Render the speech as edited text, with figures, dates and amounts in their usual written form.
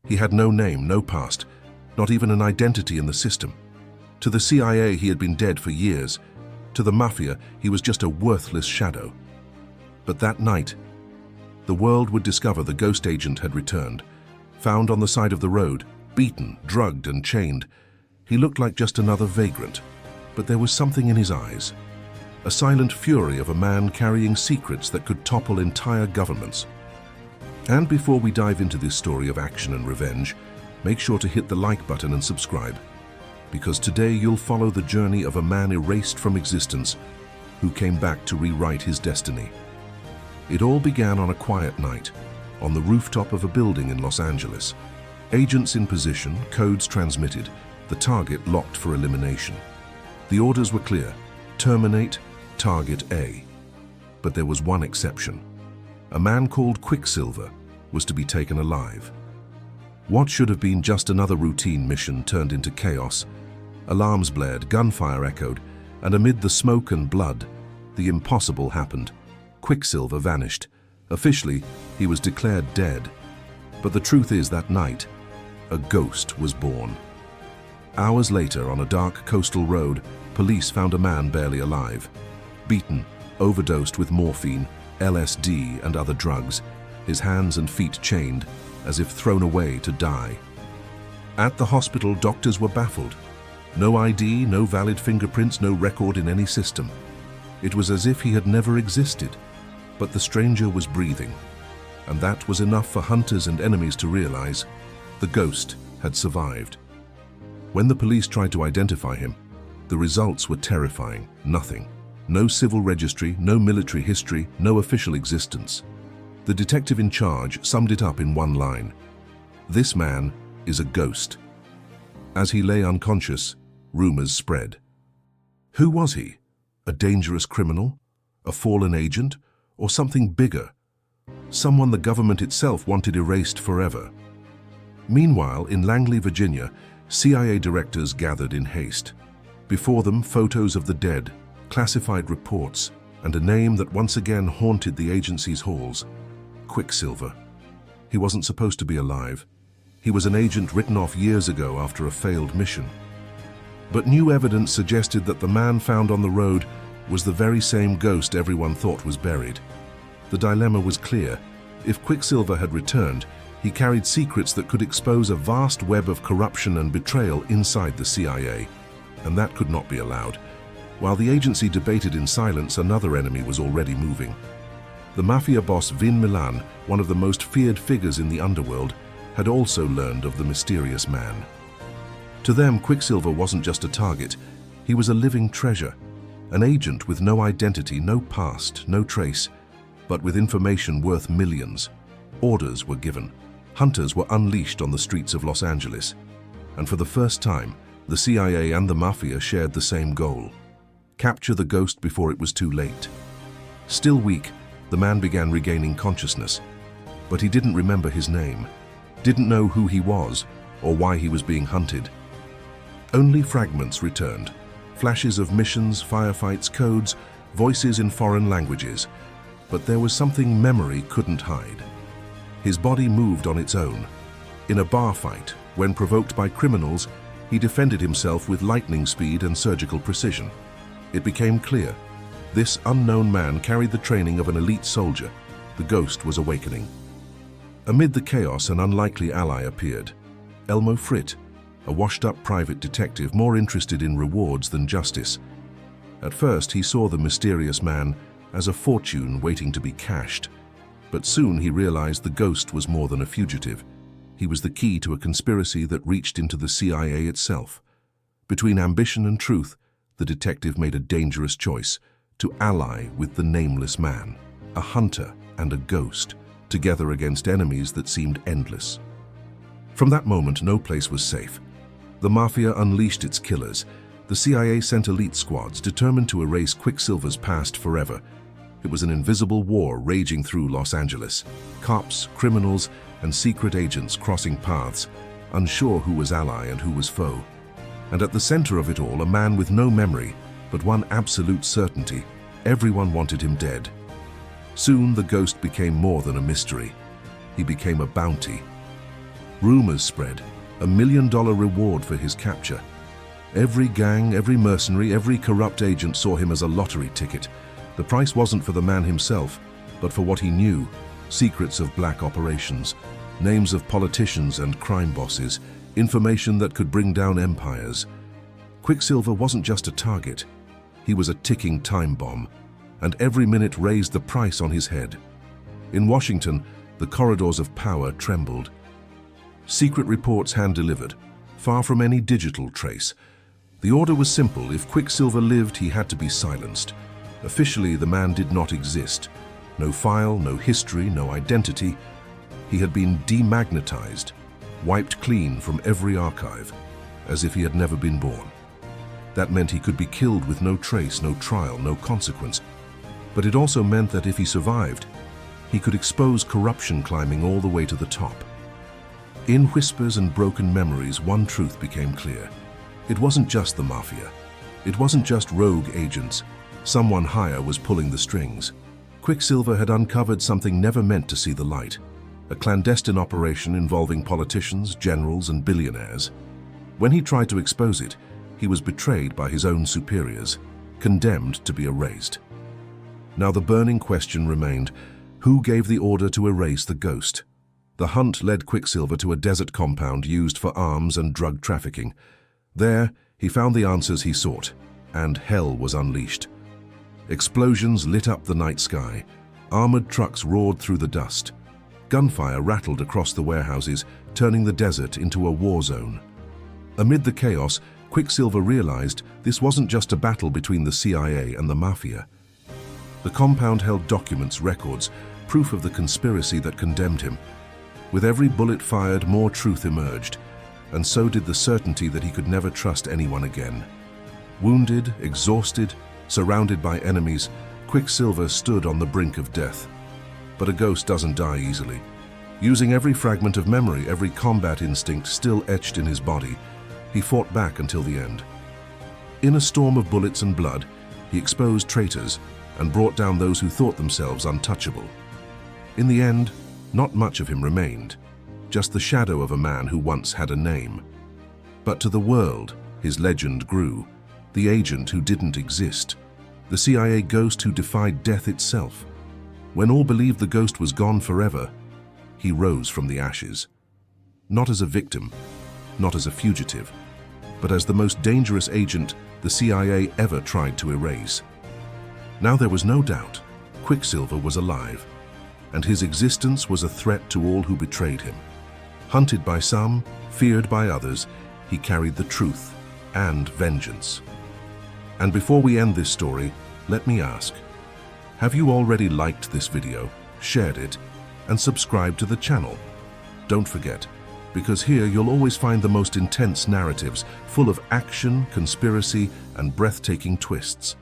He had no name, no past, not even an identity in the system. To the CIA, he had been dead for years. To the mafia, he was just a worthless shadow. But that night, the world would discover the ghost agent had returned. Found on the side of the road, beaten, drugged and chained. He looked like just another vagrant, but there was something in his eyes. A silent fury of a man carrying secrets that could topple entire governments. And before we dive into this story of action and revenge, make sure to hit the like button and subscribe, because today you'll follow the journey of a man erased from existence who came back to rewrite his destiny. It all began on a quiet night, on the rooftop of a building in Los Angeles. Agents in position, codes transmitted, the target locked for elimination. The orders were clear: terminate, target A. But there was one exception. A man called Quicksilver was to be taken alive. What should have been just another routine mission turned into chaos. Alarms blared, gunfire echoed, and amid the smoke and blood, the impossible happened. Quicksilver vanished. Officially, he was declared dead. But the truth is, that night, a ghost was born. Hours later, on a dark coastal road, police found a man barely alive. Beaten, overdosed with morphine, LSD and other drugs, his hands and feet chained, as if thrown away to die. At the hospital, doctors were baffled. No ID, no valid fingerprints, no record in any system. It was as if he had never existed. But the stranger was breathing, and that was enough for hunters and enemies to realize the ghost had survived. When the police tried to identify him, the results were terrifying. Nothing. No civil registry, no military history, no official existence. The detective in charge summed it up in one line: "This man is a ghost." As he lay unconscious, rumors spread. Who was he? A dangerous criminal? A fallen agent? Or something bigger? Someone the government itself wanted erased forever. Meanwhile, in Langley, Virginia, CIA directors gathered in haste. Before them, photos of the dead, classified reports, and a name that once again haunted the agency's halls: Quicksilver. He wasn't supposed to be alive. He was an agent written off years ago after a failed mission. But new evidence suggested that the man found on the road was the very same ghost everyone thought was buried. The dilemma was clear. If Quicksilver had returned, he carried secrets that could expose a vast web of corruption and betrayal inside the CIA, and that could not be allowed. While the agency debated in silence, another enemy was already moving. The mafia boss Vin Milan, one of the most feared figures in the underworld, had also learned of the mysterious man. To them, Quicksilver wasn't just a target. He was a living treasure. An agent with no identity, no past, no trace, but with information worth millions. Orders were given. Hunters were unleashed on the streets of Los Angeles. And for the first time, the CIA and the mafia shared the same goal: capture the ghost before it was too late. Still weak, the man began regaining consciousness. But he didn't remember his name, didn't know who he was or why he was being hunted. Only fragments returned. Flashes of missions, firefights, codes, voices in foreign languages. But there was something memory couldn't hide. His body moved on its own. In a bar fight, when provoked by criminals, he defended himself with lightning speed and surgical precision. It became clear: this unknown man carried the training of an elite soldier. The ghost was awakening. Amid the chaos, an unlikely ally appeared: Elmo Fritt, a washed-up private detective more interested in rewards than justice. At first, he saw the mysterious man as a fortune waiting to be cashed. But soon he realized the ghost was more than a fugitive. He was the key to a conspiracy that reached into the CIA itself. Between ambition and truth, the detective made a dangerous choice: to ally with the nameless man, a hunter and a ghost, together against enemies that seemed endless. From that moment, no place was safe. The mafia unleashed its killers. The CIA sent elite squads determined to erase Quicksilver's past forever. It was an invisible war raging through Los Angeles. Cops, criminals, and secret agents crossing paths, unsure who was ally and who was foe. And at the center of it all, a man with no memory, but one absolute certainty: everyone wanted him dead. Soon the ghost became more than a mystery. He became a bounty. Rumors spread, $1 million reward for his capture. Every gang, every mercenary, every corrupt agent saw him as a lottery ticket. The price wasn't for the man himself, but for what he knew: secrets of black operations, names of politicians and crime bosses, information that could bring down empires. Quicksilver wasn't just a target. He was a ticking time bomb, and every minute raised the price on his head. In Washington, the corridors of power trembled. Secret reports hand-delivered, far from any digital trace. The order was simple: if Quicksilver lived, he had to be silenced. Officially, the man did not exist. No file, no history, no identity. He had been demagnetized, wiped clean from every archive, as if he had never been born. That meant he could be killed with no trace, no trial, no consequence. But it also meant that if he survived, he could expose corruption climbing all the way to the top. In whispers and broken memories, one truth became clear. It wasn't just the mafia. It wasn't just rogue agents. Someone higher was pulling the strings. Quicksilver had uncovered something never meant to see the light: a clandestine operation involving politicians, generals, and billionaires. When he tried to expose it, he was betrayed by his own superiors, condemned to be erased. Now the burning question remained: who gave the order to erase the ghost? The hunt led Quicksilver to a desert compound used for arms and drug trafficking. There, he found the answers he sought, and hell was unleashed. Explosions lit up the night sky. Armored trucks roared through the dust. Gunfire rattled across the warehouses, turning the desert into a war zone. Amid the chaos, Quicksilver realized this wasn't just a battle between the CIA and the mafia. The compound held documents, records, proof of the conspiracy that condemned him. With every bullet fired, more truth emerged, and so did the certainty that he could never trust anyone again. Wounded, exhausted, surrounded by enemies, Quicksilver stood on the brink of death. But a ghost doesn't die easily. Using every fragment of memory, every combat instinct still etched in his body, he fought back until the end. In a storm of bullets and blood, he exposed traitors and brought down those who thought themselves untouchable. In the end, not much of him remained, just the shadow of a man who once had a name. But to the world, his legend grew: the agent who didn't exist, the CIA ghost who defied death itself. When all believed the ghost was gone forever, he rose from the ashes. Not as a victim, not as a fugitive, but as the most dangerous agent the CIA ever tried to erase. Now there was no doubt: Quicksilver was alive, and his existence was a threat to all who betrayed him. Hunted by some, feared by others, he carried the truth and vengeance. And before we end this story, let me ask, have you already liked this video, shared it, and subscribed to the channel? Don't forget, because here you'll always find the most intense narratives, full of action, conspiracy, and breathtaking twists.